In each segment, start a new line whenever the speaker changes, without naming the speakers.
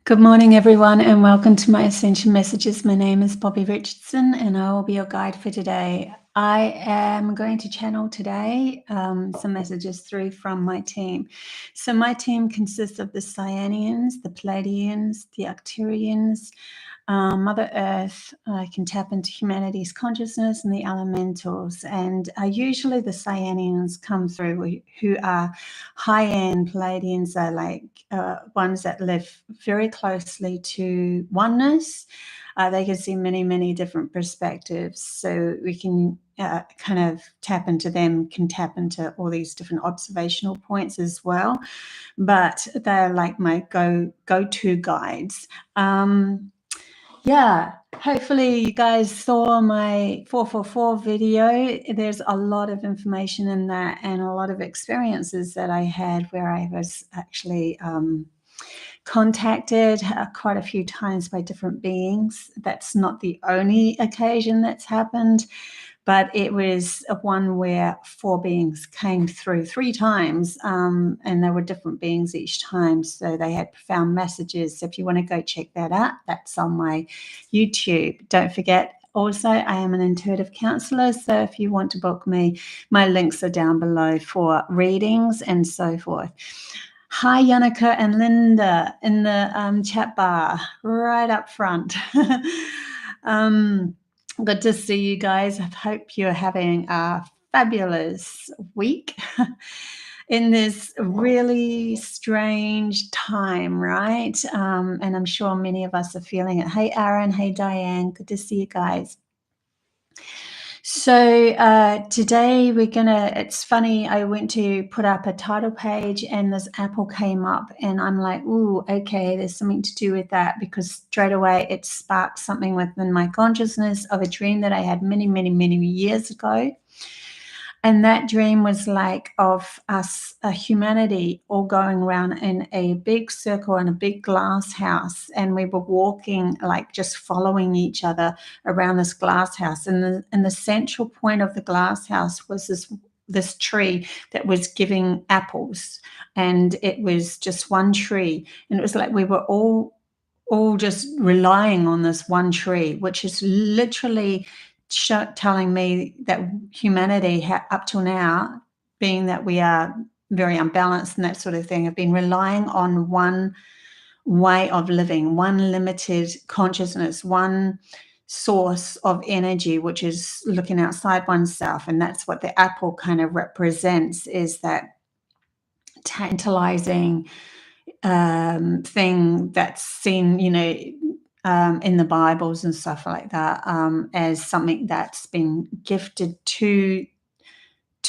Good morning, everyone, and welcome to my Ascension Messages. My name is Bobby Richardson, and I will be your guide for today. I am going to channel today some messages through from my team. So my team consists of the CYANIANS, the Pleiadians, the Acrturians, Mother Earth. I can tap into humanity's consciousness and the elementals. And usually the CYANIANS come through who are high-end. Pleiadians are like ones that live very closely to oneness. They can see many, many different perspectives. So we can kind of tap into them, can tap into all these different observational points as well. But they're like my go-to guides. Yeah, hopefully you guys saw my 444 video. There's a lot of information in that and a lot of experiences that I had where I was actually contacted quite a few times by different beings. That's not the only occasion that's happened, but it was one where 4 beings came through 3 times, and they were different beings each time. So they had profound messages. So if you want to go check that out, that's on my YouTube. Don't forget, also, I am an intuitive counselor. So if you want to book me, my links are down below for readings and so forth. Hi, Yannicka and Linda in the chat bar right up front. Good to see you guys. I hope you're having a fabulous week in this really strange time, right? And I'm sure many of us are feeling it. Hey, Aaron. Hey, Diane. Good to see you guys. So today it's funny, I went to put up a title page and this apple came up and I'm like, ooh, okay, there's something to do with that, because straight away it sparked something within my consciousness of a dream that I had many, many, many years ago. And that dream was like of us, humanity, all going around in a big circle in a big glass house. And we were walking, like just following each other around this glass house. And the central point of the glass house was this tree that was giving apples. And it was just one tree. And it was like we were all just relying on this one tree, which is literally telling me that humanity up till now, being that we are very unbalanced and that sort of thing, have been relying on one way of living, one limited consciousness, one source of energy, which is looking outside oneself. And that's what the apple kind of represents, is that tantalizing thing that's seen, in the Bibles and stuff like that, as something that's been gifted to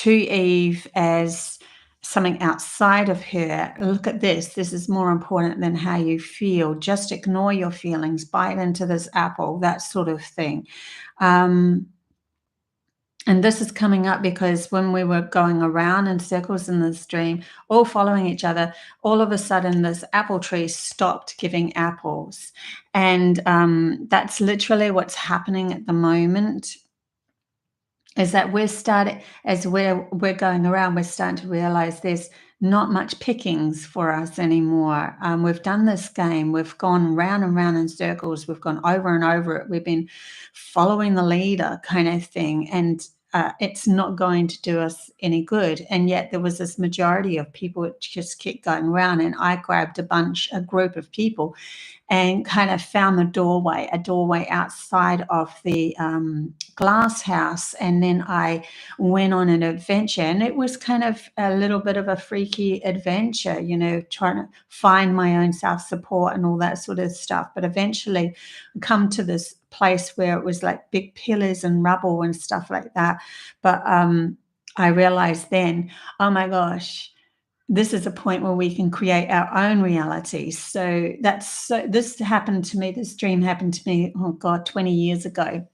Eve as something outside of her. Look at this. This is more important than how you feel. Just ignore your feelings. Bite into this apple, that sort of thing. And this is coming up because when we were going around in circles in this dream, all following each other, all of a sudden this apple tree stopped giving apples. And that's literally what's happening at the moment, is that as we're going around, we're starting to realize there's not much pickings for us anymore. We've done this game. We've gone round and round in circles. We've gone over and over it. We've been following the leader kind of thing. And it's not going to do us any good. And yet there was this majority of people that just kept going around. And I grabbed a group of people and kind of found a doorway outside of the glass house. And then I went on an adventure, and it was kind of a little bit of a freaky adventure, trying to find my own self-support and all that sort of stuff. But eventually come to this place where it was like big pillars and rubble and stuff like that. But I realized then, oh my gosh, this is a point where we can create our own reality. So this happened to me, this dream happened to me, 20 years ago,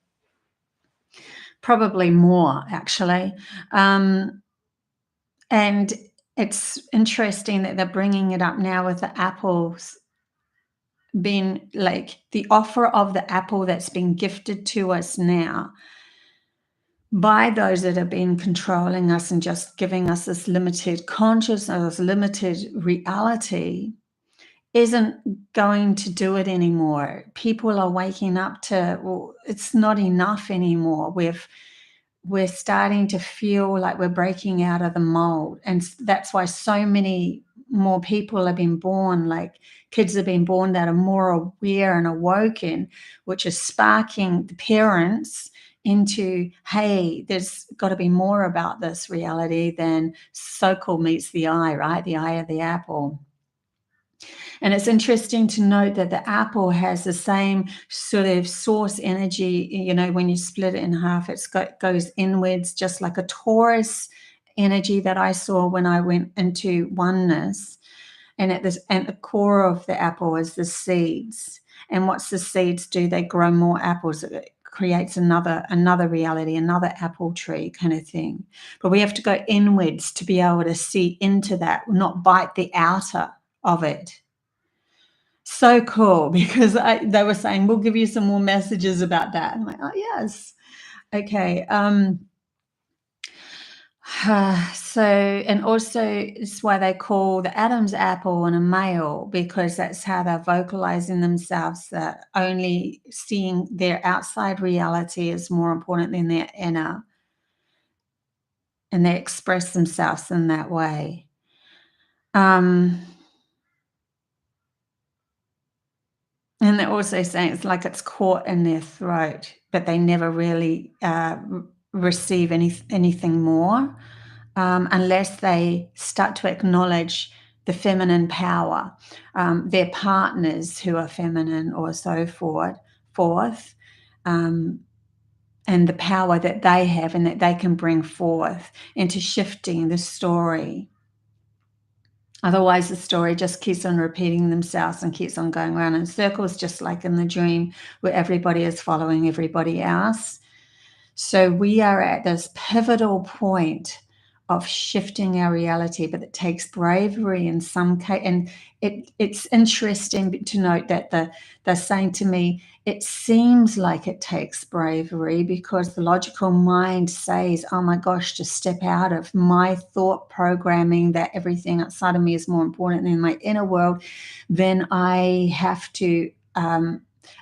probably more actually. And it's interesting that they're bringing it up now with the apples being like the offer of the apple that's been gifted to us now by those that have been controlling us and just giving us this limited consciousness, limited reality, isn't going to do it anymore. People are waking up to, well, it's not enough anymore. We're starting to feel like we're breaking out of the mold. And that's why so many more people have been born, like kids have been born that are more aware and awoken, which is sparking the parents into, hey, there's got to be more about this reality than so-called meets the eye, right? The eye of the apple. And it's interesting to note that the apple has the same sort of source energy. You know, when you split it in half, goes inwards, just like a Taurus energy that I saw when I went into oneness. And at the core of the apple is the seeds. And what's the seeds do? They grow more apples. It creates another reality, another apple tree kind of thing. But we have to go inwards to be able to see into that, not bite the outer of it. So cool, because they were saying, we'll give you some more messages about that. I'm like, oh, yes. Okay. So, and also it's why they call the Adam's apple and a male, because that's how they're vocalizing themselves, that only seeing their outside reality is more important than their inner. And they express themselves in that way. And they're also saying it's like it's caught in their throat, but they never really receive anything more unless they start to acknowledge the feminine power, their partners who are feminine or so forth, and the power that they have and that they can bring forth into shifting the story. Otherwise, the story just keeps on repeating themselves and keeps on going around in circles, just like in the dream where everybody is following everybody else. So we are at this pivotal point of shifting our reality, but it takes bravery in some case. And it's interesting to note that they're saying to me, it seems like it takes bravery because the logical mind says, oh my gosh, to step out of my thought programming that everything outside of me is more important than my inner world, then I have to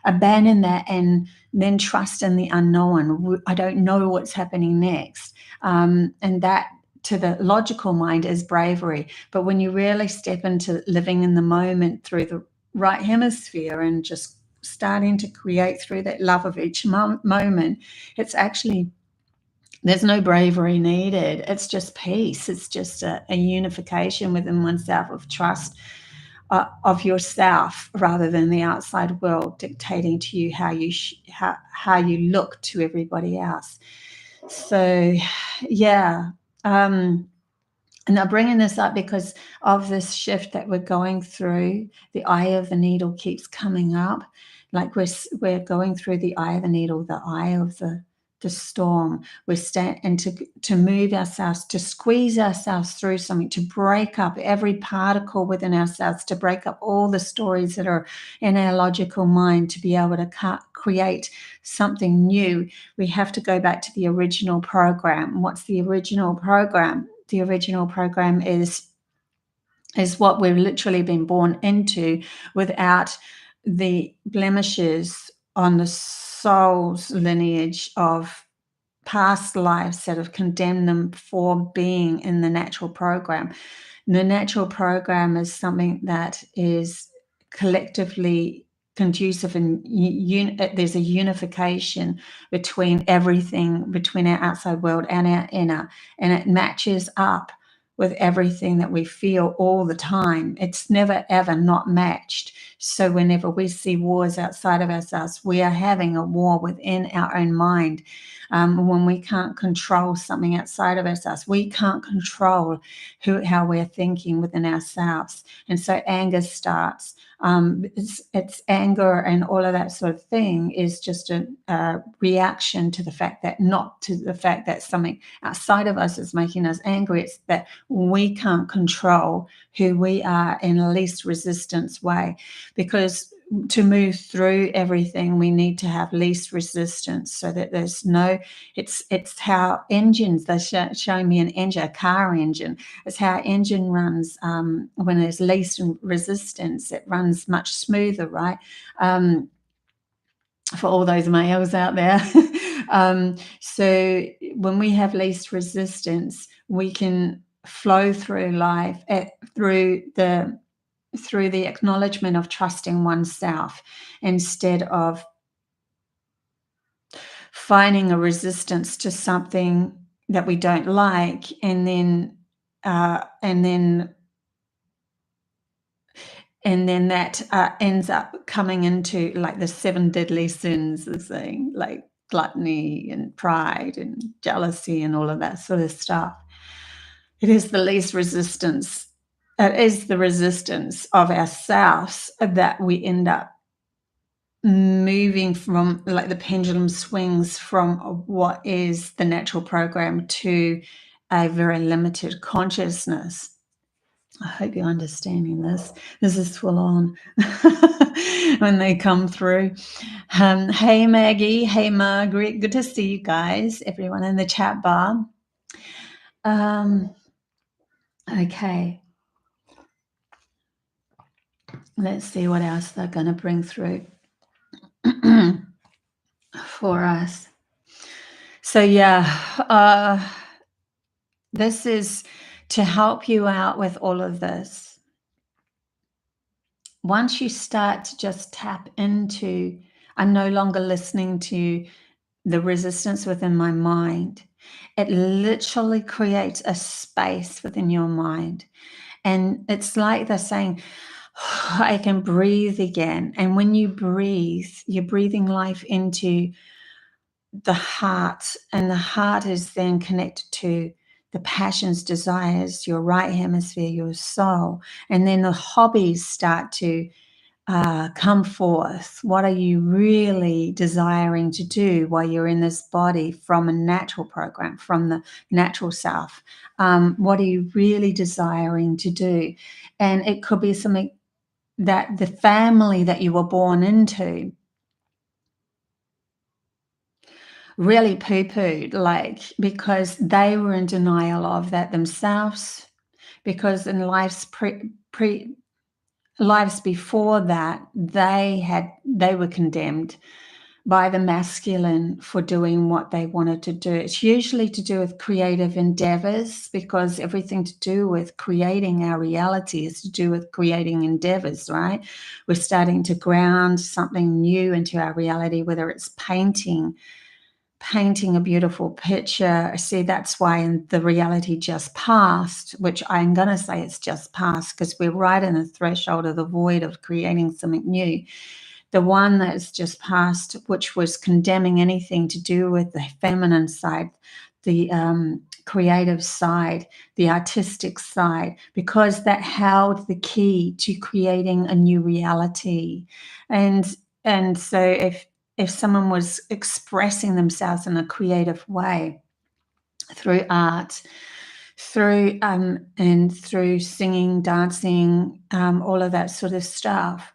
abandon that and then trust in the unknown. I don't know what's happening next. And that to the logical mind is bravery. But when you really step into living in the moment through the right hemisphere and just starting to create through that love of each moment, it's actually, there's no bravery needed. It's just peace. It's just a unification within oneself of trust of yourself rather than the outside world dictating to you how you look to everybody else. So, yeah. And I'm bringing this up because of this shift that we're going through. The eye of the needle keeps coming up, like we're going through the eye of the needle, the eye of the storm. We're and to move ourselves, to squeeze ourselves through something, to break up every particle within ourselves, to break up all the stories that are in our logical mind, to be able to create something new. We have to go back to the original program. What's the original program? The original program is what we've literally been born into, without the blemishes on the soul's lineage of past lives that have condemned them for being in the natural program. The natural program is something that is collectively conducive, and there's a unification between everything, between our outside world and our inner, and it matches up with everything that we feel all the time. It's never ever not matched. So whenever we see wars outside of ourselves, we are having a war within our own mind. When we can't control something outside of ourselves, we can't control how we're thinking within ourselves, and so anger starts. It's anger, and all of that sort of thing is just a reaction to the fact that, not to the fact that something outside of us is making us angry. It's that we can't control who we are in the least resistance way, because to move through everything, we need to have least resistance, so that there's no, it's how engines, they're showing me an engine, a car engine. It's how engine runs when there's least resistance. It runs much smoother, right? For all those males out there. So when we have least resistance, we can flow through life through the acknowledgement of trusting oneself, instead of finding a resistance to something that we don't like, and then that ends up coming into like the 7 deadly sins, the thing, like gluttony and pride and jealousy and all of that sort of stuff. It is the least resistance. It is the resistance of ourselves that we end up moving from, like the pendulum swings from what is the natural program to a very limited consciousness. I hope you're understanding this. This is full on when they come through. Hey, Maggie. Hey, Margaret. Good to see you guys, everyone in the chat bar. Okay. Let's see what else they're going to bring through for us. So, yeah, this is to help you out with all of this. Once you start to just tap into, I'm no longer listening to the resistance within my mind. It literally creates a space within your mind. And it's like they're saying, I can breathe again. And when you breathe, you're breathing life into the heart, and the heart is then connected to the passions, desires, your right hemisphere, your soul. And then the hobbies start to come forth. What are you really desiring to do while you're in this body, from a natural program, from the natural self? What are you really desiring to do? And it could be something that the family that you were born into really poo-pooed, like, because they were in denial of that themselves, because in lives lives before that, they were condemned by the masculine for doing what they wanted to do. It's usually to do with creative endeavors, because everything to do with creating our reality is to do with creating endeavors, right? We're starting to ground something new into our reality, whether it's painting a beautiful picture. See, that's why in the reality just passed, which I'm going to say it's just passed, because we're right in the threshold of the void of creating something new. The one that's just passed, which was condemning anything to do with the feminine side, the creative side, the artistic side, because that held the key to creating a new reality. And so if someone was expressing themselves in a creative way through art, through and through singing, dancing, all of that sort of stuff,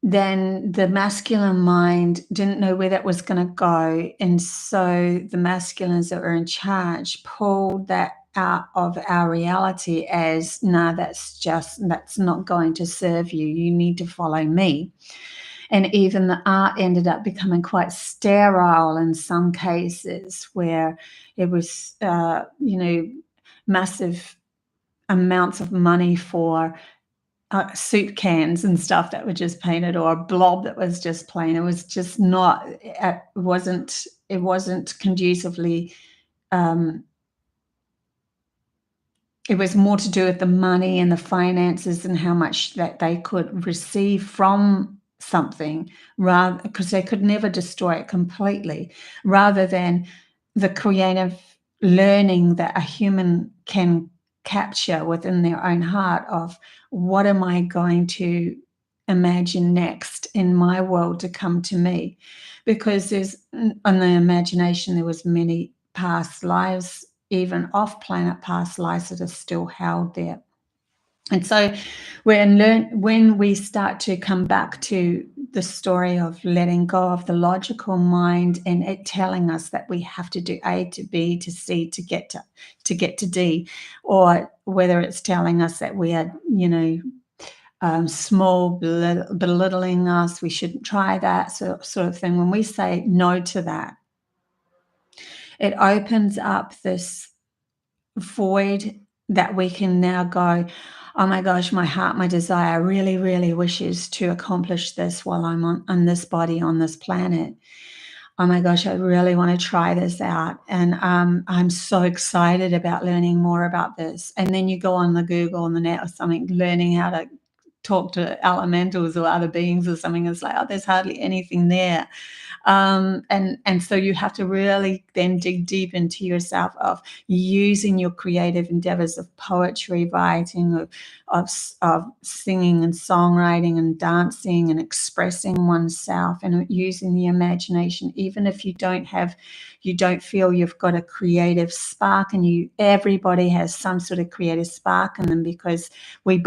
then the masculine mind didn't know where that was going to go. And so the masculines that were in charge pulled that out of our reality as, no, that's not going to serve you. You need to follow me. And even the art ended up becoming quite sterile in some cases, where it was, massive amounts of money for soup cans and stuff that were just painted, or a blob that was just plain. It was just not, it wasn't conducively, it was more to do with the money and the finances and how much that they could receive from something, rather, because they could never destroy it completely, rather than the creative learning that a human can capture within their own heart of, what am I going to imagine next in my world to come to me? Because there's, on the imagination, there was many past lives, even off planet past lives, that are still held there. And so when we start to come back to the story of letting go of the logical mind and it telling us that we have to do A to B to C to get to D, or whether it's telling us that we are, small, belittling us, we shouldn't try that sort of thing. When we say no to that, it opens up this void that we can now go, oh my gosh, my heart, my desire really, really wishes to accomplish this while I'm on this body, on this planet. Oh my gosh, I really want to try this out. And I'm so excited about learning more about this. And then you go on the Google on the net or something, learning how to talk to elementals or other beings or something. It's like, oh, there's hardly anything there. And so you have to really then dig deep into yourself of using your creative endeavors of poetry, writing, of singing and songwriting and dancing and expressing oneself and using the imagination, even if you don't feel you've got a creative spark, and everybody has some sort of creative spark in them, because we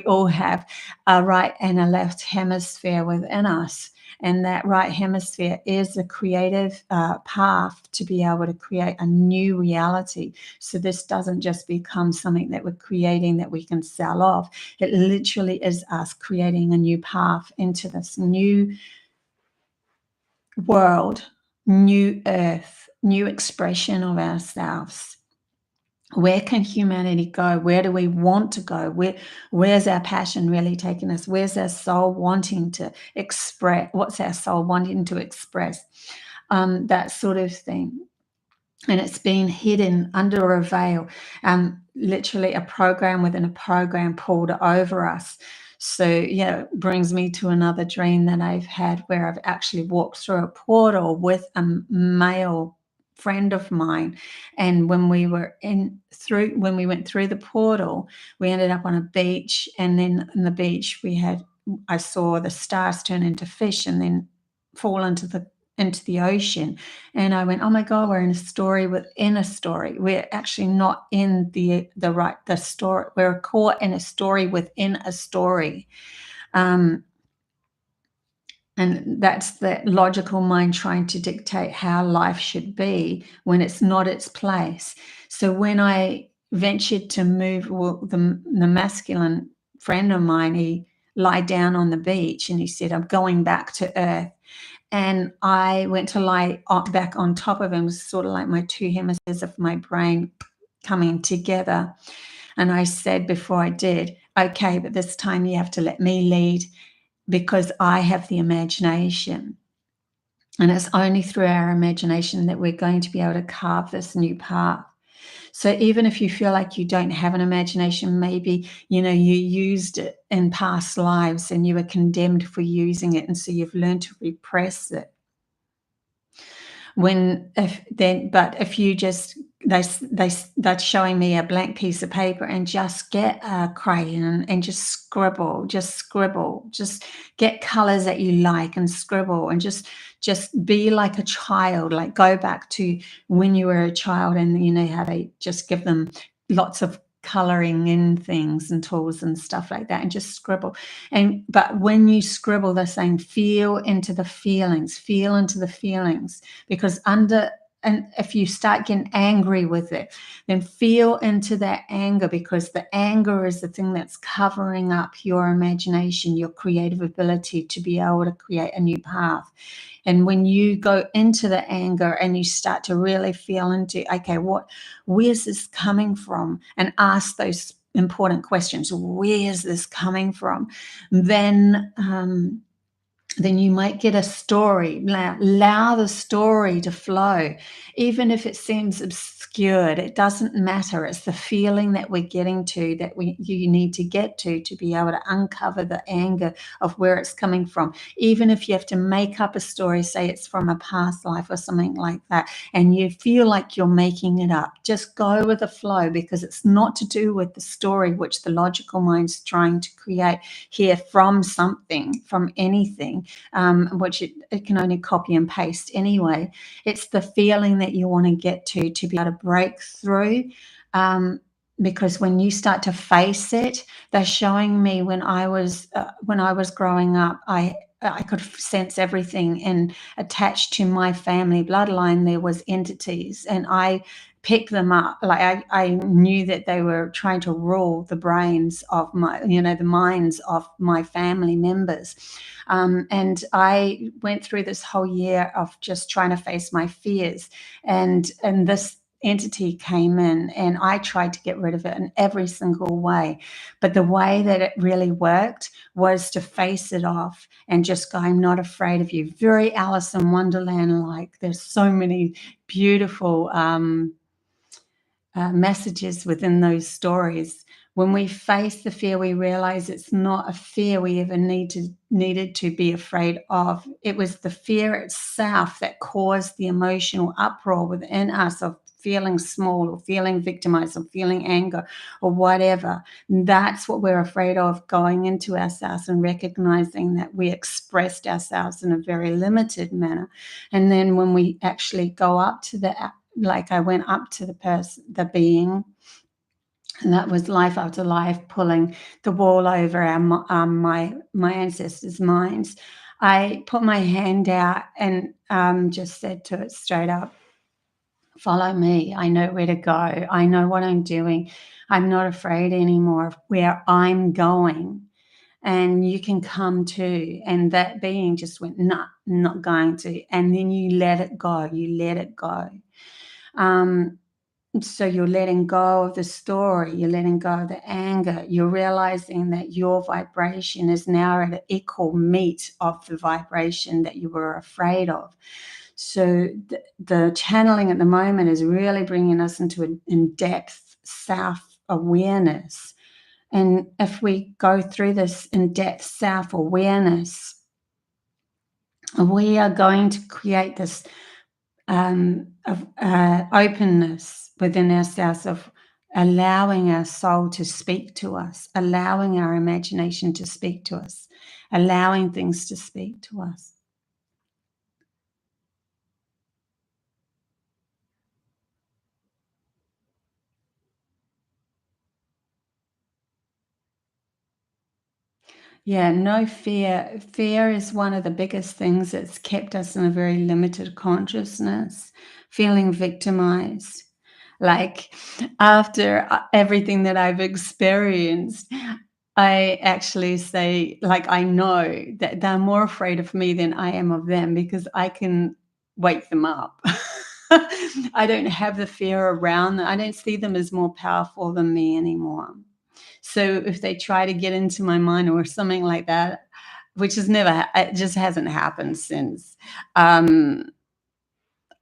all have a right and a left hemisphere within us. And that right hemisphere is a creative path to be able to create a new reality. So this doesn't just become something that we're creating that we can sell off. It literally is us creating a new path into this new world, new earth, new expression of ourselves. Where can humanity go? Where do we want to go? Where's our passion really taking us? Where's our soul wanting to express? What's our soul wanting to express? That sort of thing. And it's been hidden under a veil, literally a program within a program pulled over us. So, yeah, it brings me to another dream that I've had, where I've actually walked through a portal with a male friend of mine. And when we went through the portal, we ended up on a beach. And then on the beach, I saw the stars turn into fish and then fall into the ocean. And I went, oh my God, we're in a story within a story. We're actually not in the story. We're caught in a story within a story. And that's the logical mind trying to dictate how life should be when it's not its place. So when I ventured to move, the masculine friend of mine, he lied down on the beach and he said, I'm going back to Earth. And I went to lie back on top of him. It was sort of like my two hemispheres of my brain coming together. And I said before I did, okay, but this time you have to let me lead, because I have the imagination. And it's only through our imagination that we're going to be able to carve this new path. So even if you feel like you don't have an imagination, maybe, you used it in past lives and you were condemned for using it. And so you've learned to repress it. If you just, they're showing me a blank piece of paper, and just get a crayon and just scribble, just get colors that you like and scribble, and just be like a child, like go back to when you were a child, and you know how they just give them lots of coloring in things and tools and stuff like that, and just scribble. But when you scribble, they're saying feel into the feelings, because and if you start getting angry with it, then feel into that anger, because the anger is the thing that's covering up your imagination, your creative ability to be able to create a new path. And when you go into the anger and you start to really feel into, okay, where's this coming from? And ask those important questions. Where's this coming from? Then you might get a story. Allow the story to flow, even if it seems obscured. It doesn't matter. It's the feeling that we're getting to, that you need to get to be able to uncover the anger of where it's coming from. Even if you have to make up a story, say it's from a past life or something like that, and you feel like you're making it up, just go with the flow, because it's not to do with the story which the logical mind's trying to create here from something, from anything. Which it can only copy and paste anyway. It's the feeling that you want to get to be able to break through because when you start to face it, they're showing me when I was growing up, I could sense everything, and attached to my family bloodline there was entities, and I picked them up. Like I knew that they were trying to rule the brains of my, the minds of my family members. And I went through this whole year of just trying to face my fears, and this entity came in, and I tried to get rid of it in every single way. But the way that it really worked was to face it off and just go, I'm not afraid of you. Very Alice in Wonderland like. There's so many beautiful messages within those stories. When we face the fear, we realize it's not a fear we ever needed to be afraid of. It was the fear itself that caused the emotional uproar within us of feeling small or feeling victimized or feeling anger or whatever. That's what we're afraid of, going into ourselves and recognizing that we expressed ourselves in a very limited manner. And then when we actually go up to like I went up to the being, and that was life after life, pulling the wall over my ancestors' minds. I put my hand out and just said to it straight up, follow me. I know where to go. I know what I'm doing. I'm not afraid anymore of where I'm going. And you can come too. And that being just went, nah, not going to. And then you let it go. You let it go. So you're letting go of the story, you're letting go of the anger, you're realizing that your vibration is now at an equal meet of the vibration that you were afraid of. So the channeling at the moment is really bringing us into an in-depth self-awareness. And if we go through this in-depth self-awareness, we are going to create this of openness within ourselves, of allowing our soul to speak to us, allowing our imagination to speak to us, allowing things to speak to us. Yeah, no fear. Fear is one of the biggest things that's kept us in a very limited consciousness, feeling victimized. Like after everything that I've experienced, I actually say, like, I know that they're more afraid of me than I am of them, because I can wake them up. I don't have the fear around them. I don't see them as more powerful than me anymore. So if they try to get into my mind or something like that, which has never, it just hasn't happened since,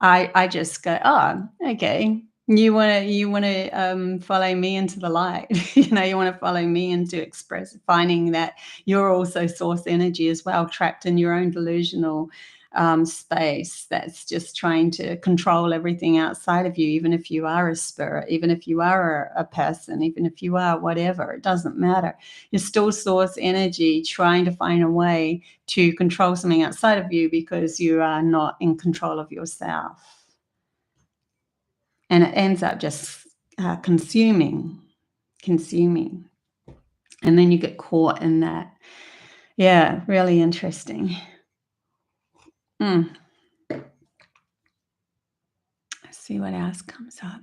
I just go, "Oh, okay. You wanna follow me into the light." You wanna follow me into finding that you're also source energy as well, trapped in your own delusional, space that's just trying to control everything outside of you, even if you are a spirit, even if you are a person, even if you are whatever, it doesn't matter. You're still source energy trying to find a way to control something outside of you because you are not in control of yourself. And it ends up just consuming. And then you get caught in that. Yeah, really interesting. Mm. Let's see what else comes up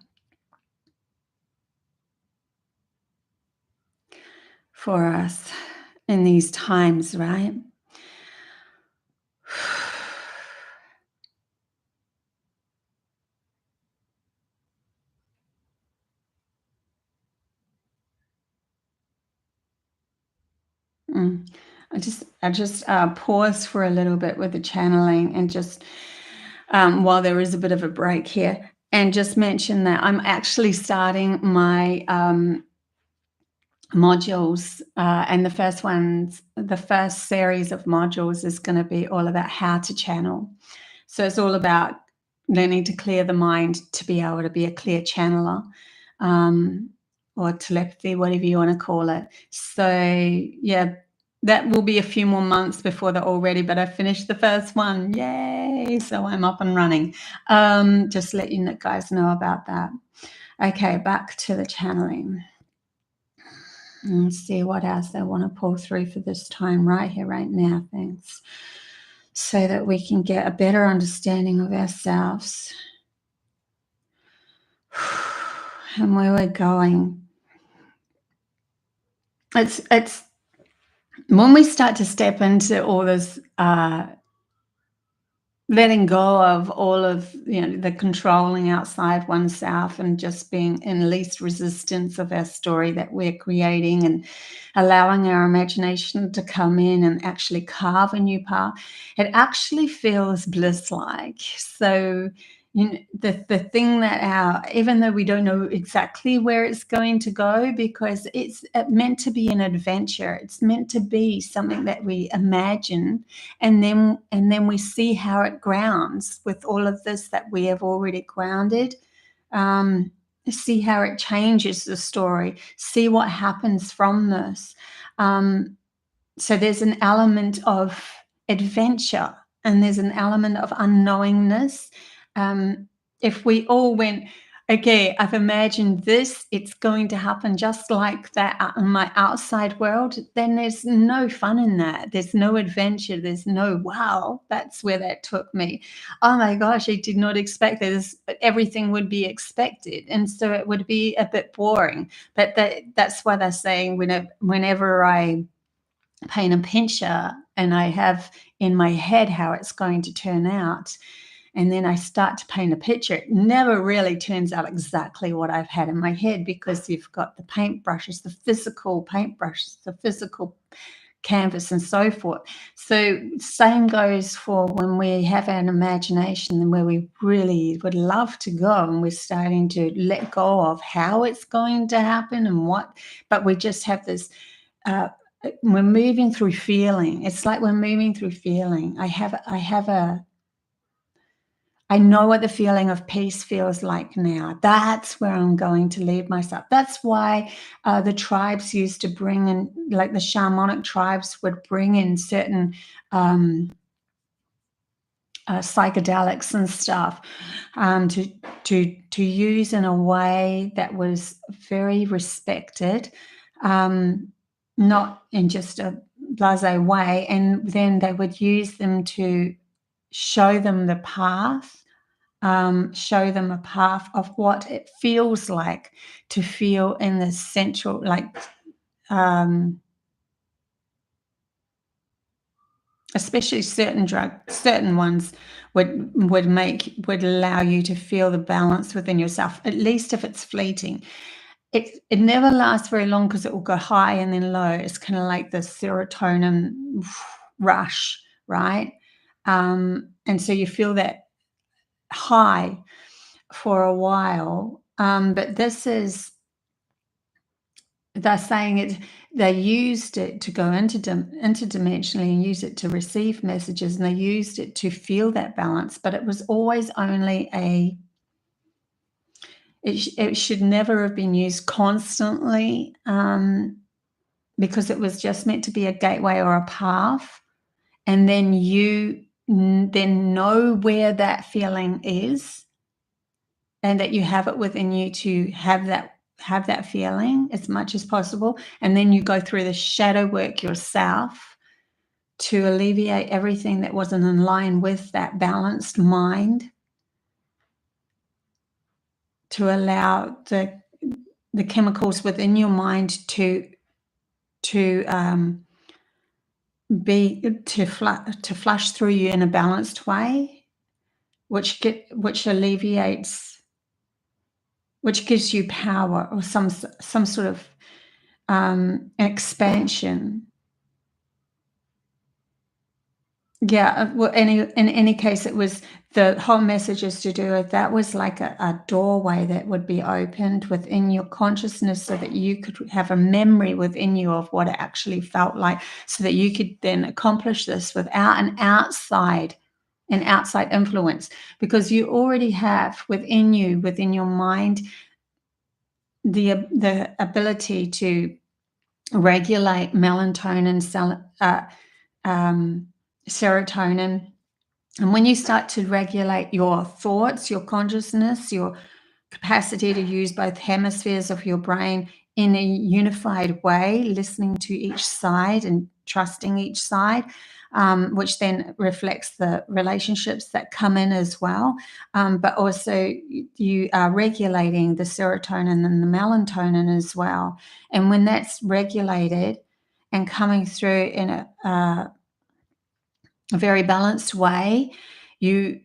for us in these times, right? Mm. I just pause for a little bit with the channeling, and just while there is a bit of a break here, and just mention that I'm actually starting my modules, and the first series of modules is going to be all about how to channel. So it's all about learning to clear the mind to be able to be a clear channeler, or telepathy, whatever you want to call it. So yeah, that will be a few more months before they're all ready, but I finished the first one. Yay! So I'm up and running. Just let you guys know about that. Okay, back to the channeling. Let's see what else they want to pull through for this time right here, right now. Thanks. So that we can get a better understanding of ourselves and where we're going. It's when we start to step into all this letting go of all of, you know, the controlling outside oneself and just being in least resistance of our story that we're creating, and allowing our imagination to come in and actually carve a new path, it actually feels bliss-like. So, you know, the thing that even though we don't know exactly where it's going to go, because it's meant to be an adventure, it's meant to be something that we imagine, and then we see how it grounds with all of this that we have already grounded. See how it changes the story, see what happens from this. So there's an element of adventure and there's an element of unknowingness. If we all went, okay, I've imagined this, it's going to happen just like that in my outside world, then there's no fun in that. There's no adventure. There's no, wow, that's where that took me. Oh my gosh, I did not expect this, but everything would be expected. And so it would be a bit boring. But that's why they're saying whenever I paint a picture and I have in my head how it's going to turn out, and then I start to paint a picture, it never really turns out exactly what I've had in my head, because you've got the paintbrushes, the physical paintbrushes, the physical canvas and so forth. So same goes for when we have an imagination and where we really would love to go, and we're starting to let go of how it's going to happen and what, but we just have this we're moving through feeling. It's like we're moving through feeling. I know what the feeling of peace feels like now. That's where I'm going to leave myself. That's why the tribes used to bring in, like the shamanic tribes would bring in certain psychedelics and stuff to use in a way that was very respected, not in just a blasé way. And then they would use them to show them the path, show them a path of what it feels like to feel in the central, like especially certain ones would allow you to feel the balance within yourself, at least if it's fleeting. It never lasts very long because it will go high and then low. It's kind of like the serotonin rush, right? And so you feel that high for a while. But this is, they're saying it, they used it to go interdimensionally and use it to receive messages, and they used it to feel that balance, but it was always only it should never have been used constantly, because it was just meant to be a gateway or a path, and then you then know where that feeling is, and that you have it within you to have that feeling as much as possible. And then you go through the shadow work yourself to alleviate everything that wasn't in line with that balanced mind, to allow the chemicals within your mind to flush through you in a balanced way, which alleviates, which gives you power or some sort of expansion. Yeah, well, in any case, it was, the whole message is to do with, that was like a doorway that would be opened within your consciousness, so that you could have a memory within you of what it actually felt like, so that you could then accomplish this without an outside influence, because you already have within you, within your mind, the ability to regulate melatonin, serotonin. And when you start to regulate your thoughts, your consciousness, your capacity to use both hemispheres of your brain in a unified way, listening to each side and trusting each side, which then reflects the relationships that come in as well. But also you are regulating the serotonin and the melatonin as well. And when that's regulated and coming through in a very balanced way, you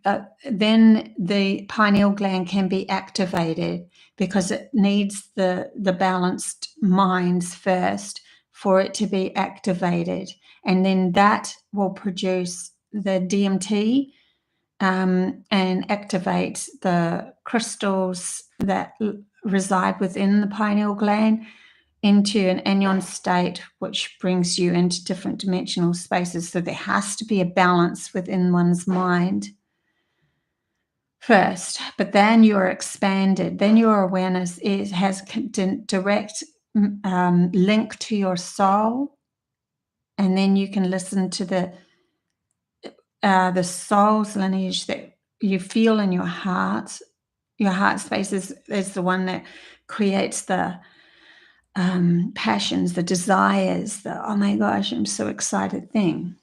then the pineal gland can be activated, because it needs the balanced minds first for it to be activated, and then that will produce the DMT, and activate the crystals that reside within the pineal gland into an anion state, which brings you into different dimensional spaces. So there has to be a balance within one's mind first, but then you're expanded. Then your awareness has direct link to your soul, and then you can listen to the soul's lineage that you feel in your heart. Your heart space is the one that creates the passions, the desires, the oh my gosh, I'm so excited thing.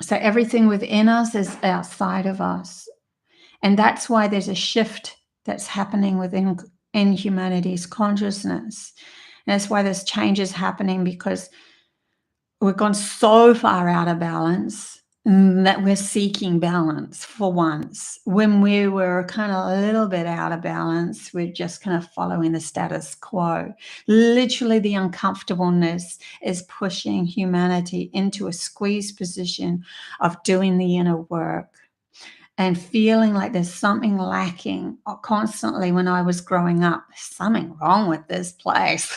So everything within us is outside of us. And that's why there's a shift that's happening in humanity's consciousness. And that's why there's changes happening, because we've gone so far out of balance that we're seeking balance for once. When we were kind of a little bit out of balance, we're just kind of following the status quo. Literally, the uncomfortableness is pushing humanity into a squeeze position of doing the inner work and feeling like there's something lacking constantly. When I was growing up, there's something wrong with this place.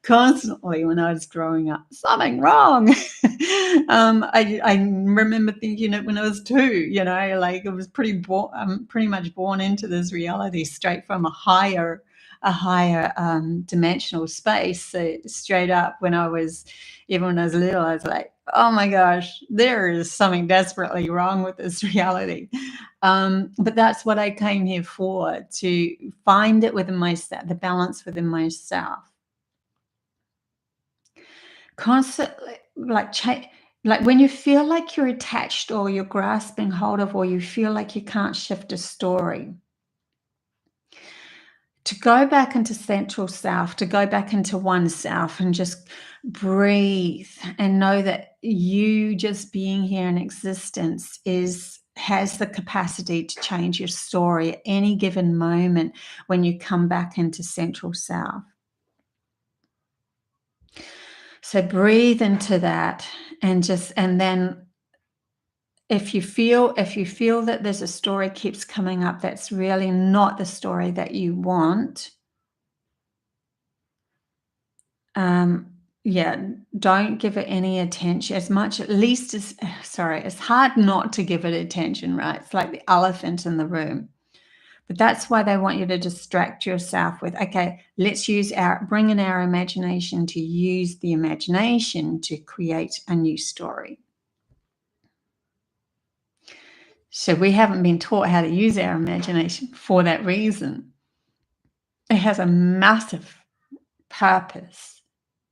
Constantly when I was growing up, something wrong. I remember thinking it when I was 2, like it was pretty much born into this reality straight from a higher dimensional space. So straight up, even when I was little, I was like, oh my gosh, there is something desperately wrong with this reality. But that's what I came here for, to find it within myself, the balance within myself. Constantly, like when you feel like you're attached, or you're grasping hold of, or you feel like you can't shift a story, to go back into central self, to go back into oneself and just breathe and know that you just being here in existence has the capacity to change your story at any given moment when you come back into central self. So breathe into that, and then if you feel that there's a story keeps coming up that's really not the story that you want, don't give it any attention. It's hard not to give it attention, right? It's like the elephant in the room. But that's why they want you to distract yourself with, okay, let's bring in our imagination, to use the imagination to create a new story. So we haven't been taught how to use our imagination for that reason. It has a massive purpose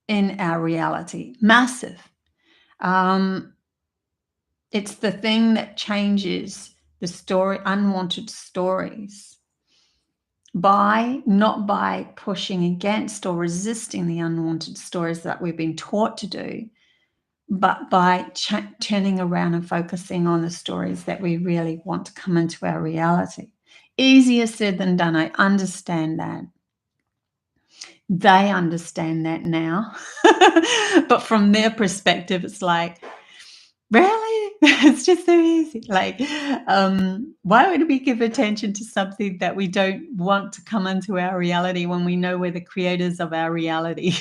in our reality, massive. It's the thing that changes the story, unwanted stories, not by pushing against or resisting the unwanted stories that we've been taught to do, but by turning around and focusing on the stories that we really want to come into our reality. Easier said than done. I understand that. They understand that now. But from their perspective, it's like, really? It's just so easy. Like, why would we give attention to something that we don't want to come into our reality when we know we're the creators of our reality?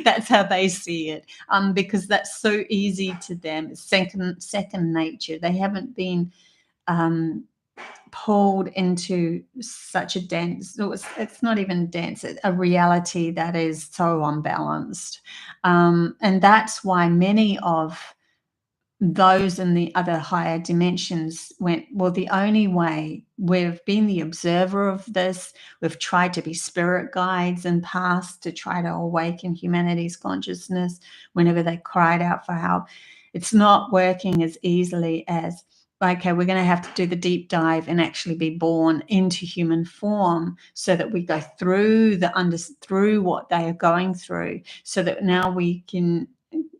That's how they see it, because that's so easy to them. It's second nature. They haven't been pulled into such a dense, it's not even dense, it's a reality that is so unbalanced. And that's why many of those in the other higher dimensions went, well, the only way, we've been the observer of this, we've tried to be spirit guides in past to try to awaken humanity's consciousness whenever they cried out for help. It's not working as easily as, okay, we're going to have to do the deep dive and actually be born into human form so that we go through through what they are going through, so that now we can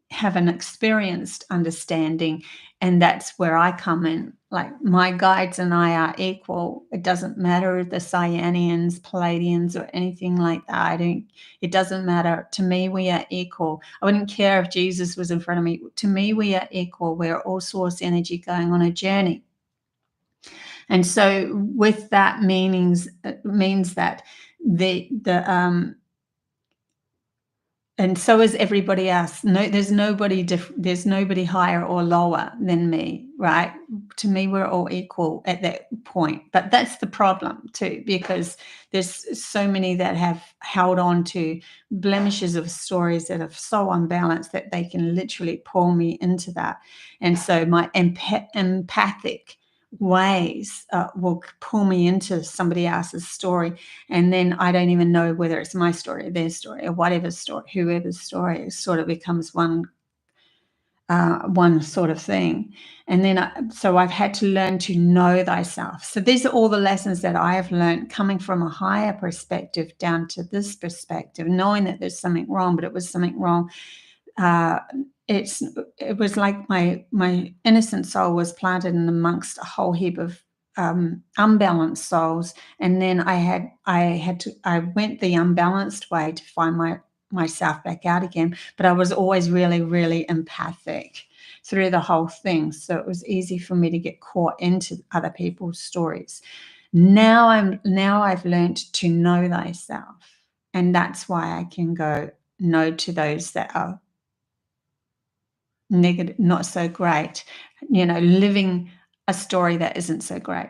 have an experienced understanding. And that's where I come in. Like, my guides and I are equal. It doesn't matter if the CYANIANS, Pleiadians, or anything like that. It doesn't matter. To me, we are equal. I wouldn't care if Jesus was in front of me. To me, we are equal. We're all source energy going on a journey. And so with that means that and so is everybody else. No, there's nobody higher or lower than me, right? To me, we're all equal at that point. But that's the problem too, because there's so many that have held on to blemishes of stories that are so unbalanced that they can literally pull me into that. And so my empathic ways will pull me into somebody else's story, and then I don't even know whether it's my story or their story or whatever story, whoever's story. It sort of becomes one sort of thing. And then so I've had to learn to know thyself. So these are all the lessons that I have learned, coming from a higher perspective down to this perspective, knowing that there's something wrong, but it was something wrong. It was like my innocent soul was planted in amongst a whole heap of unbalanced souls, and then I went the unbalanced way to find myself back out again. But I was always really, really empathic through the whole thing, so it was easy for me to get caught into other people's stories. Now I've learned to know thyself, and that's why I can go no to those that are negative, not so great, living a story that isn't so great.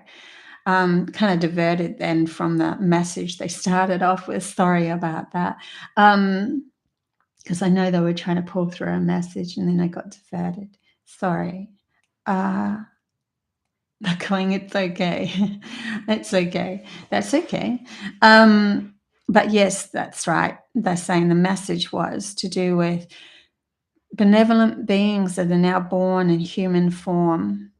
Kind of diverted then from the message they started off with. Sorry about that. Because I know they were trying to pull through a message and then I got diverted. Sorry. They're going, it's okay. It's okay. That's okay. But yes, that's right. They're saying the message was to do with benevolent beings that are now born in human form,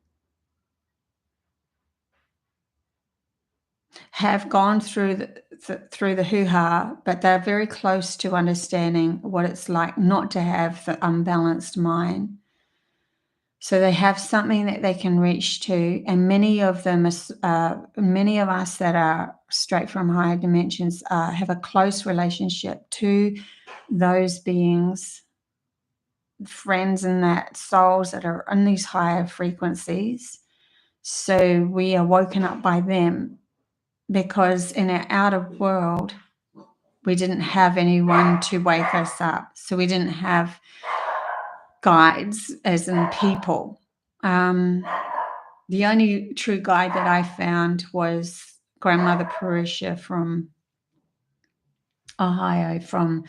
have gone through the hoo-ha, but they're very close to understanding what it's like not to have the unbalanced mind. So they have something that they can reach to, and many of us that are straight from higher dimensions have a close relationship to those beings, friends, and that souls that are in these higher frequencies. So we are woken up by them, because in our outer world, we didn't have anyone to wake us up. So we didn't have guides, as in people. The only true guide that I found was Grandmother Parisha from Ohio, from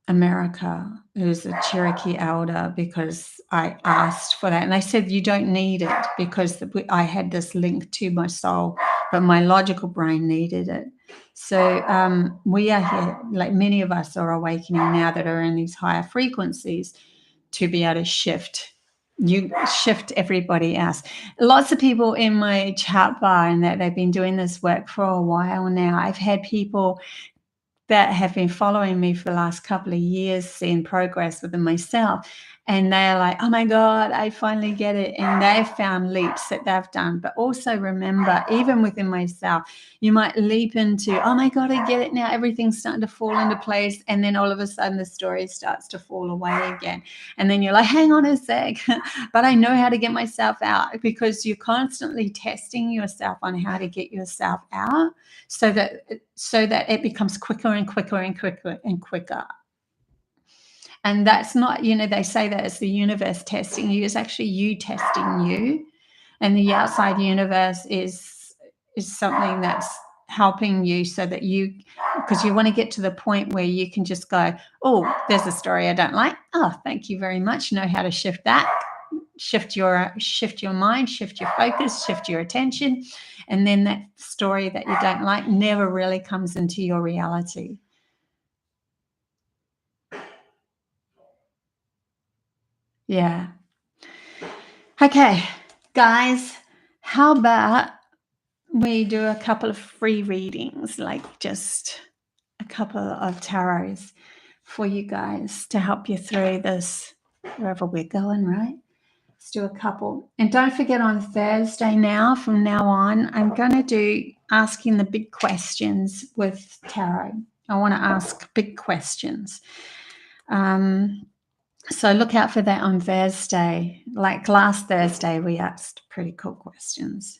America, who's a Cherokee elder, because I asked for that. And they said, you don't need it, because I had this link to my soul, but my logical brain needed it. So we are here, like many of us are awakening now that are in these higher frequencies, to be able to shift everybody else. Lots of people in my chat bar, and that they've been doing this work for a while now. I've had people that have been following me for the last couple of years, seeing progress within myself. And they're like, oh my God, I finally get it. And they've found leaps that they've done. But also remember, even within myself, you might leap into, oh my God, I get it now. Everything's starting to fall into place. And then all of a sudden the story starts to fall away again. And then you're like, hang on a sec, but I know how to get myself out, because you're constantly testing yourself on how to get yourself out, so that it becomes quicker and quicker and quicker and quicker. And that's not, they say that it's the universe testing you. It's actually you testing you. And the outside universe is something that's helping you so that because you want to get to the point where you can just go, oh, there's a story I don't like. Oh, thank you very much. Know how to shift that. Shift your mind, shift your focus, shift your attention, and then that story that you don't like never really comes into your reality. Yeah. Okay, guys, how about we do a couple of free readings, like just a couple of tarots for you guys to help you through this, wherever we're going, right? Let's do a couple. And don't forget, on Thursday from now on, I'm going to do asking the big questions with tarot. I want to ask big questions. So look out for that on Thursday. Like last Thursday, we asked pretty cool questions.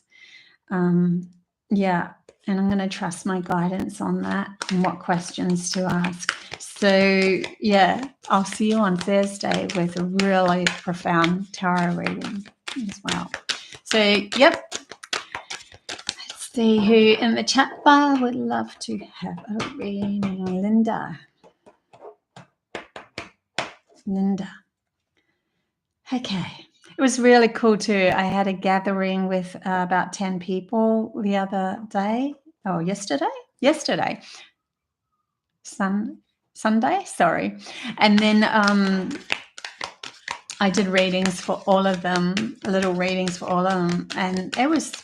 Yeah, and I'm going to trust my guidance on that and what questions to ask. So, yeah, I'll see you on Thursday with a really profound tarot reading as well. So, yep. Let's see who in the chat bar would love to have a reading. Linda. Okay. It was really cool too. I had a gathering with about 10 people the other day. Oh, yesterday. Sunday, sorry. And then I did readings for all of them, little readings for all of them. And it was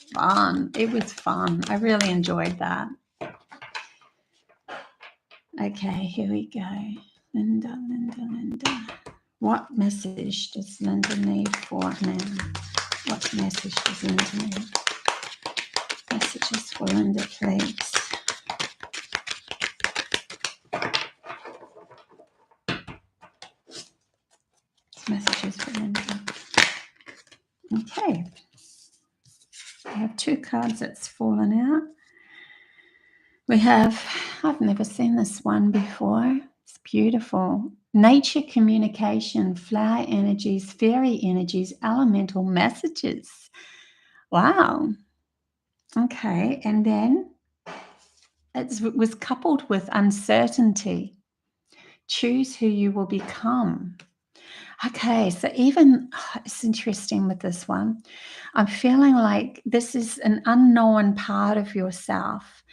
fun. I really enjoyed that. Okay, here we go. Linda. What message does Linda need for now? What message does Linda need? Messages for Linda, please. Messages for Linda. Okay. I have 2 cards that's fallen out. We have, I've never seen this one before. It's beautiful. Nature communication, flower energies, fairy energies, elemental messages. Wow. Okay. And then it was coupled with uncertainty. Choose who you will become. Okay, so it's interesting with this one. I'm feeling like this is an unknown part of yourself,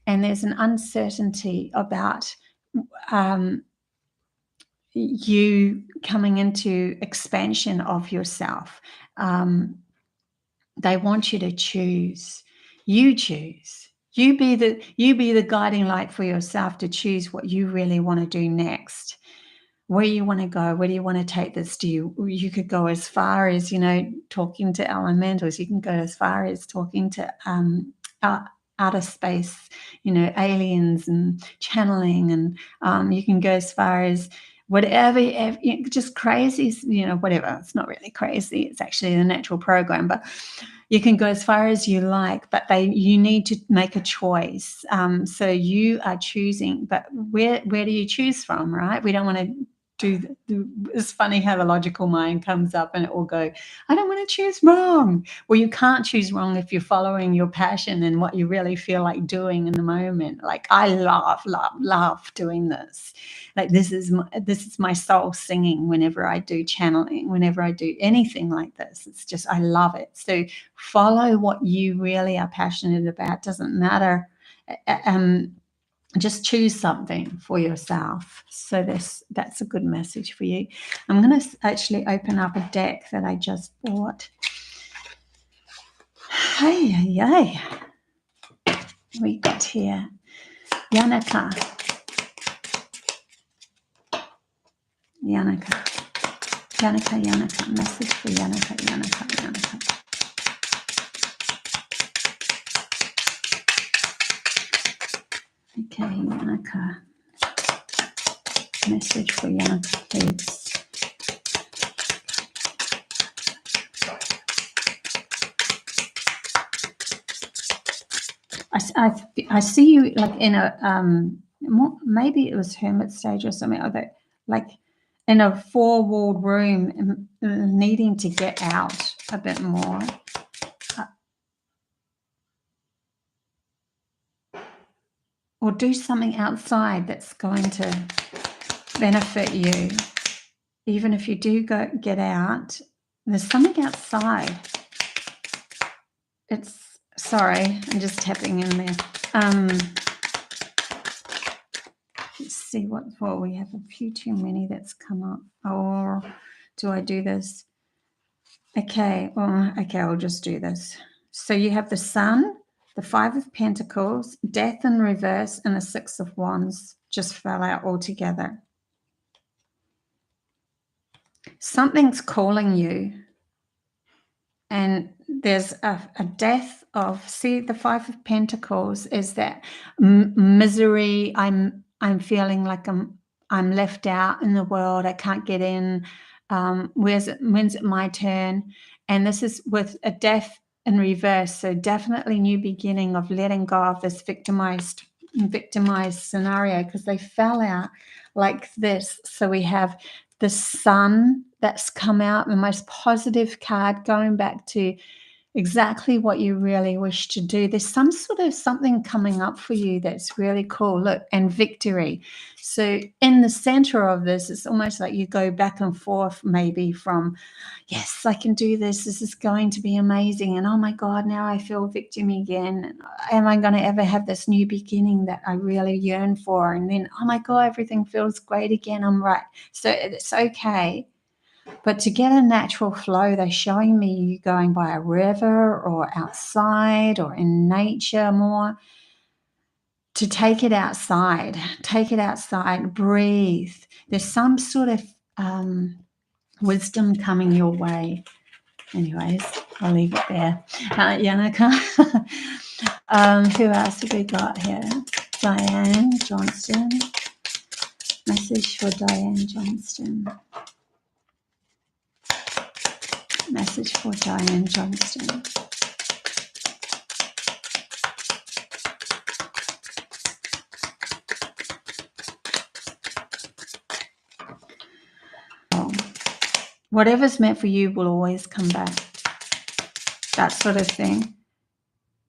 and there's an uncertainty about you coming into expansion of yourself. They want you to choose. You choose. You be the guiding light for yourself to choose what you really want to do next. Where you want to go, where do you want to take this? You could go as far as, talking to elementals. You can go as far as talking to outer space, aliens and channeling, and you can go as far as whatever, just crazy, whatever. It's not really crazy. It's actually a natural program, but you can go as far as you like, but you need to make a choice. So you are choosing, but where do you choose from, right? We don't want to it's funny how the logical mind comes up and it will go, I don't want to choose wrong. Well, you can't choose wrong if you're following your passion and what you really feel like doing in the moment. Like I love doing this. Like this is my soul singing whenever I do channeling, whenever I do anything like this. It's just, I love it. So follow what you really are passionate about. Doesn't matter. Just choose something for yourself. So that's a good message for you. I'm going to actually open up a deck that I just bought. Hey. We got here Yanaka. Message for Yanaka. Okay, Yanaka. Message for Yanaka, please. I see you like in a maybe it was hermit stage or something like that, like in a 4-walled room, needing to get out a bit more. or do something outside that's going to benefit you. Even if you do get out, there's something outside. It's, sorry, I'm just tapping in there. Let's see what we have a few too many that's come up. Or do I do this? Okay, well, okay, I'll just do this. So you have the Sun, the Five of Pentacles, Death in reverse, and the Six of Wands just fell out altogether. Something's calling you. And there's a death of, see, the Five of Pentacles is that misery. I'm feeling like I'm left out in the world. I can't get in. When's it my turn? And this is with a death in reverse. So definitely new beginning of letting go of this victimized scenario, because they fell out like this. So we have the Sun that's come out, the most positive card, going back to exactly what you really wish to do. There's some sort of something coming up for you that's really cool. Look, and victory. So in the center of this, it's almost like you go back and forth, maybe from, yes, I can do this. This is going to be amazing. And oh my God, now I feel victim again. Am I going to ever have this new beginning that I really yearn for? And then, oh my God, everything feels great again. I'm right. So it's okay. But to get a natural flow, they're showing me you going by a river or outside or in nature more. To take it outside, breathe. There's some sort of wisdom coming your way. Anyways, I'll leave it there. Yannicka. Who else have we got here? Diane Johnston. Message for Diane Johnston. Message for Diane Johnston. Whatever's meant for you will always come back. That sort of thing.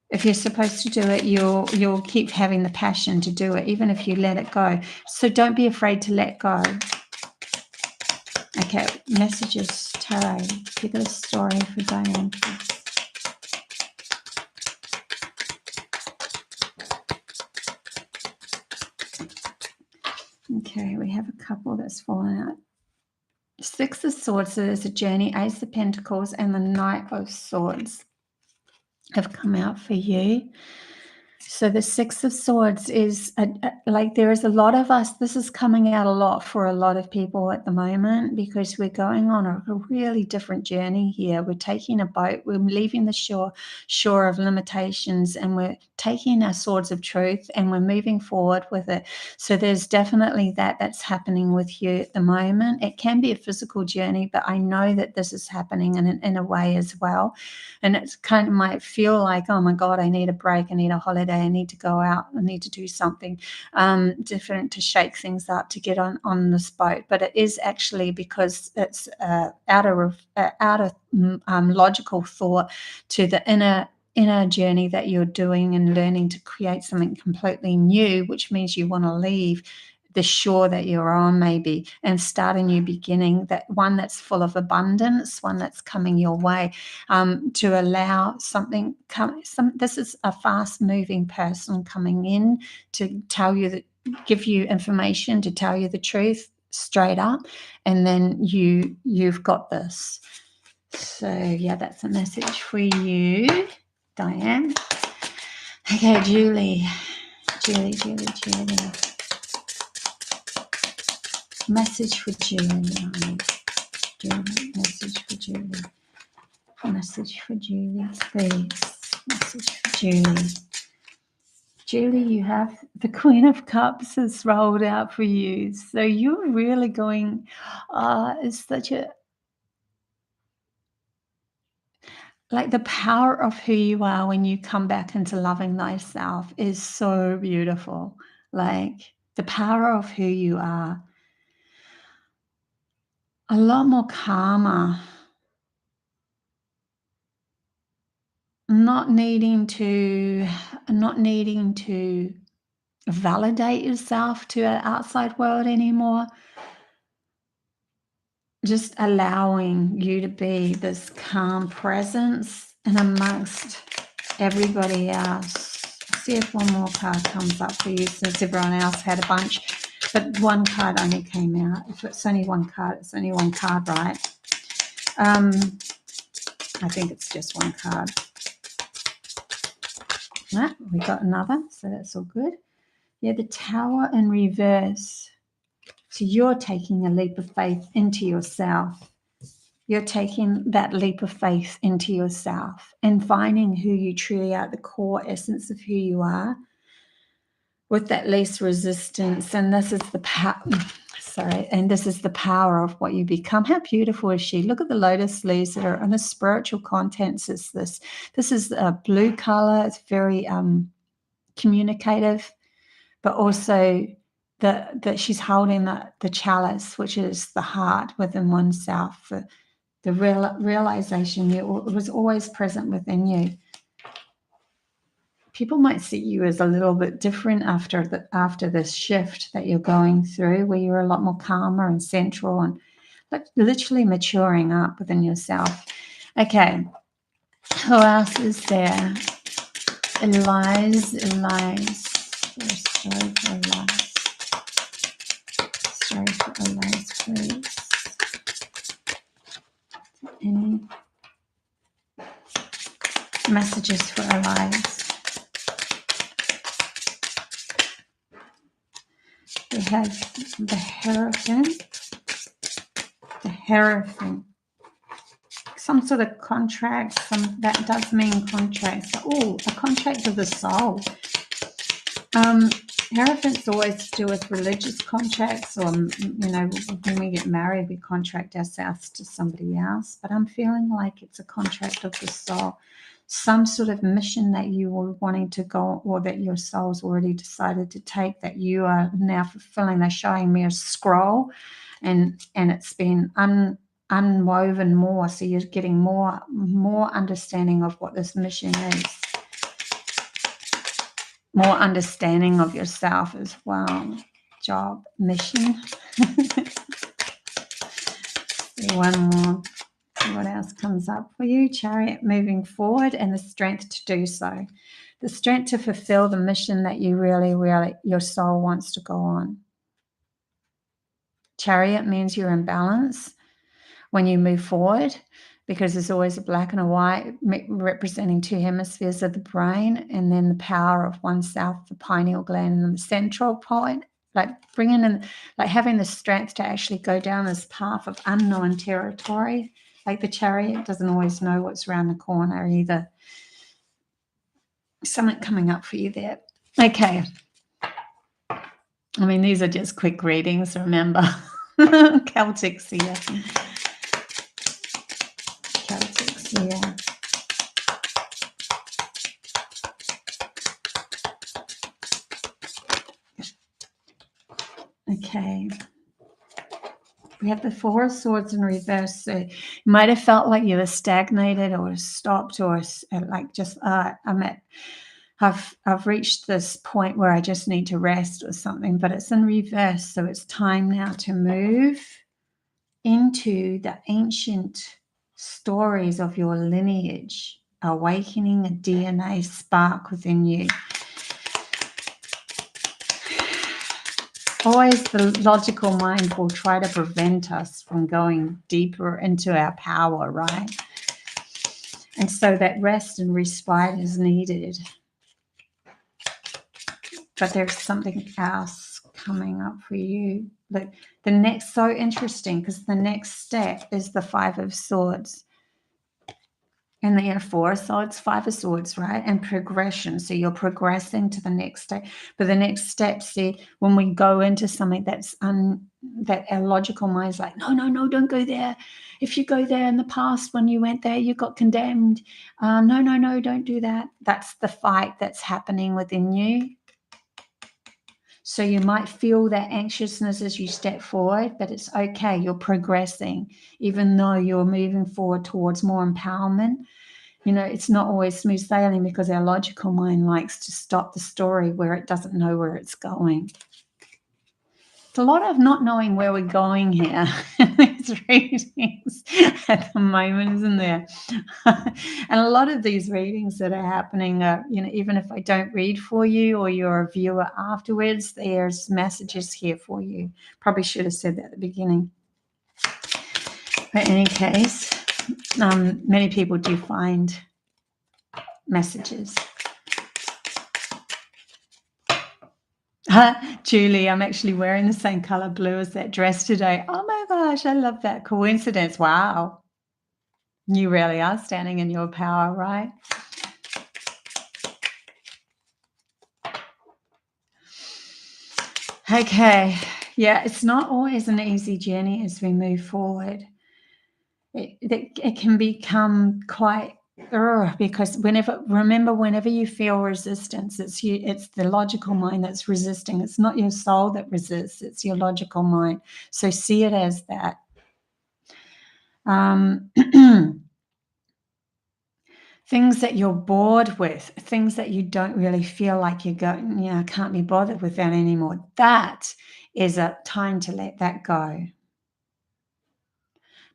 If you're supposed to do it, you'll keep having the passion to do it, even if you let it go. So don't be afraid to let go. Okay, messages, tarot. You got a story for Diane, please. Okay, we have a couple that's fallen out. Six of Swords, so there's a journey. Ace of Pentacles and the Knight of Swords have come out for you. So the Six of Swords is like, there is a lot of us. This is coming out a lot for a lot of people at the moment, because we're going on a really different journey here. We're taking a boat. We're leaving the shore of limitations, and we're taking our swords of truth and we're moving forward with it. So there's definitely that's happening with you at the moment. It can be a physical journey, but I know that this is happening in a way as well. And it kind of might feel like, oh my God, I need a break. I need a holiday. I need to go out. I need to do something different to shake things up, to get on this boat. But it is actually because it's out of logical thought to the inner journey that you're doing and learning to create something completely new, which means you want to leave the shore that you're on, maybe, and start a new beginning, that one that's full of abundance, one that's coming your way, to allow something this is a fast moving person coming in to tell you that, give you information, to tell you the truth straight up, and then you've got this. So yeah, that's a message for you, Diane. Okay, Julie. Message for Julie. Message for Julie. Message for Julie, please. Message for Julie. Julie, you have the Queen of Cups has rolled out for you. So you're really going, it's such a, like, the power of who you are when you come back into loving thyself is so beautiful. Like, the power of who you are. A lot more calmer. Not needing to validate yourself to an outside world anymore. Just allowing you to be this calm presence and amongst everybody else. See if one more card comes up for you, since everyone else had a bunch, but one card only came out. If it's only one card, it's only one card, right? I think it's just one card. Right, we got another, so that's all good. Yeah, the Tower in reverse. So you're taking a leap of faith into yourself. You're taking that leap of faith into yourself and finding who you truly are, the core essence of who you are, with that least resistance. And this is the power. Sorry, and this is the power of what you become. How beautiful is she? Look at the lotus leaves that are on the spiritual contents. Is this? This is a blue color. It's very communicative, but also that she's holding the chalice, which is the heart within oneself. The realization it was always present within you. People might see you as a little bit different after this shift that you're going through, where you're a lot more calmer and central and literally maturing up within yourself. Okay, who else is there? Elise. Story for Elise, please. Any messages for Elise? We have the Hierophant. Some sort of contract, that does mean contracts. Oh, a contract of the soul. Hierophants always to do with religious contracts, or, when we get married, we contract ourselves to somebody else. But I'm feeling like it's a contract of the soul. Some sort of mission that you were wanting to go, or that your soul's already decided to take, that you are now fulfilling. They're showing me a scroll, and it's been unwoven more, so you're getting more understanding of what this mission is, more understanding of yourself as well. Job, mission. See one more. See what else comes up for you. Chariot, moving forward, and the strength to do so. The strength to fulfill the mission that you really, your soul wants to go on. Chariot means you're in balance when you move forward, because there's always a black and a white representing two hemispheres of the brain, and then the power of oneself, the pineal gland, and the central point, like bringing in, like having the strength to actually go down this path of unknown territory. Like the chariot doesn't always know what's around the corner either. Something coming up for you there. Okay. I mean, these are just quick readings, remember. Celtic seer. Yeah. Okay. We have the Four of Swords in reverse. So you might have felt like you were stagnated or stopped, or like just I've reached this point where I just need to rest or something, but it's in reverse. So it's time now to move into the ancient stories of your lineage, awakening a DNA spark within you. Always the logical mind will try to prevent us from going deeper into our power, right? And so that rest and respite is needed. But there's something else coming up for you. Look, the next, so interesting, because the next step is the Five of Swords. And there are Four of Swords, Five of Swords, right? And progression. So you're progressing to the next step. But the next step, see, when we go into something that our logical mind's like, no, don't go there. If you go there in the past, when you went there, you got condemned. No, don't do that. That's the fight that's happening within you. So you might feel that anxiousness as you step forward, but it's okay. You're progressing, even though you're moving forward towards more empowerment. You know, it's not always smooth sailing because our logical mind likes to stop the story where it doesn't know where it's going. It's a lot of not knowing where we're going here in these readings at the moment, isn't there? And a lot of these readings that are happening are, you know, even if I don't read for you or you're a viewer afterwards, there's messages here for you. Probably should have said that at the beginning. But in any case, many people do find messages. Julie, I'm actually wearing the same color blue as that dress today. Oh my gosh, I love that coincidence. Wow. You really are standing in your power, right? Okay. Yeah, it's not always an easy journey as we move forward. It can become quite because whenever you feel resistance, it's the logical mind that's resisting. It's not your soul that resists, it's your logical mind. So see it as that. Things that you're bored with, things that you don't really feel like you're going, you know, I can't be bothered with that anymore. That is a time to let that go.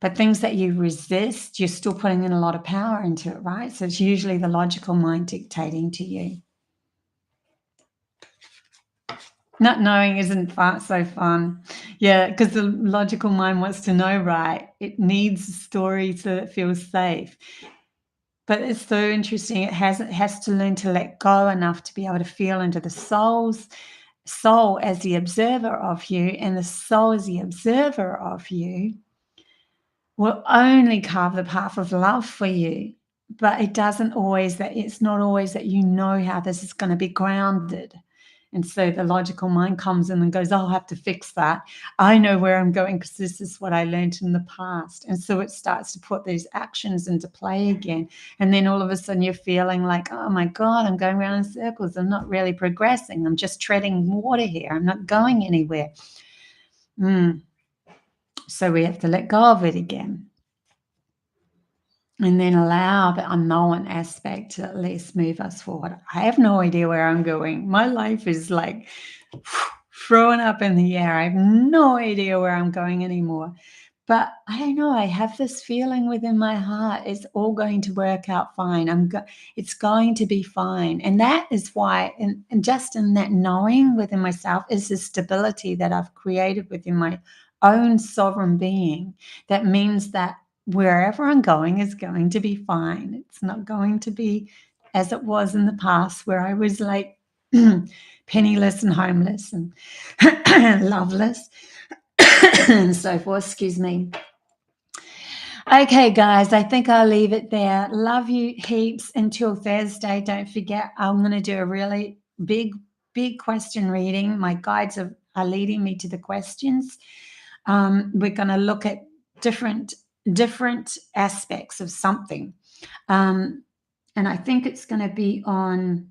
But things that you resist, you're still putting in a lot of power into it, right? So it's usually the logical mind dictating to you. Not knowing isn't so fun. Yeah, because the logical mind wants to know, right? It needs a story so it feels safe. But it's so interesting. It has to learn to let go enough to be able to feel into the soul as the observer of you, and the soul as the observer of you will only carve the path of love for you. But it's not always that you know how this is going to be grounded. And so the logical mind comes in and goes, I'll have to fix that. I know where I'm going because this is what I learned in the past. And so it starts to put these actions into play again. And then all of a sudden you're feeling like, oh my God, I'm going around in circles. I'm not really progressing. I'm just treading water here. I'm not going anywhere. So we have to let go of it again. And then allow the unknown aspect to at least move us forward. I have no idea where I'm going. My life is like thrown up in the air. I have no idea where I'm going anymore. But I don't know. I have this feeling within my heart it's all going to work out fine. It's going to be fine. And that is why, and just in that knowing within myself is the stability that I've created within my own sovereign being. That means that wherever I'm going is going to be fine. It's not going to be as it was in the past where I was like penniless and homeless and loveless and so forth. Excuse me. Okay, guys, I think I'll leave it there. Love you heaps until Thursday. Don't forget, I'm going to do a really big question reading. My guides are leading me to the questions. We're going to look at different aspects of something. And I think it's going to be on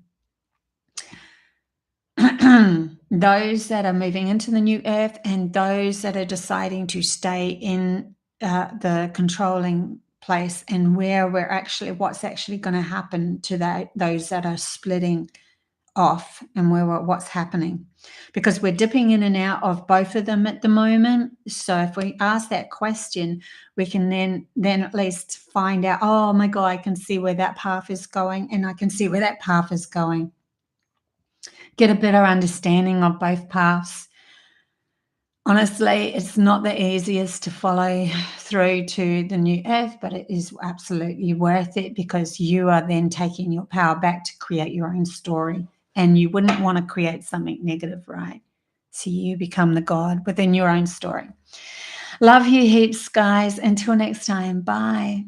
those that are moving into the new earth and those that are deciding to stay in the controlling place, and what's actually going to happen to those that are splitting off, and what's happening, because we're dipping in and out of both of them at the moment. So if we ask that question, we can then at least find out, oh my God, I can see where that path is going, and I can see where that path is going. Get a better understanding of both paths. Honestly, it's not the easiest to follow through to the new earth, but it is absolutely worth it, because you are then taking your power back to create your own story. And you wouldn't want to create something negative, right? So you become the God within your own story. Love you heaps, guys. Until next time. Bye.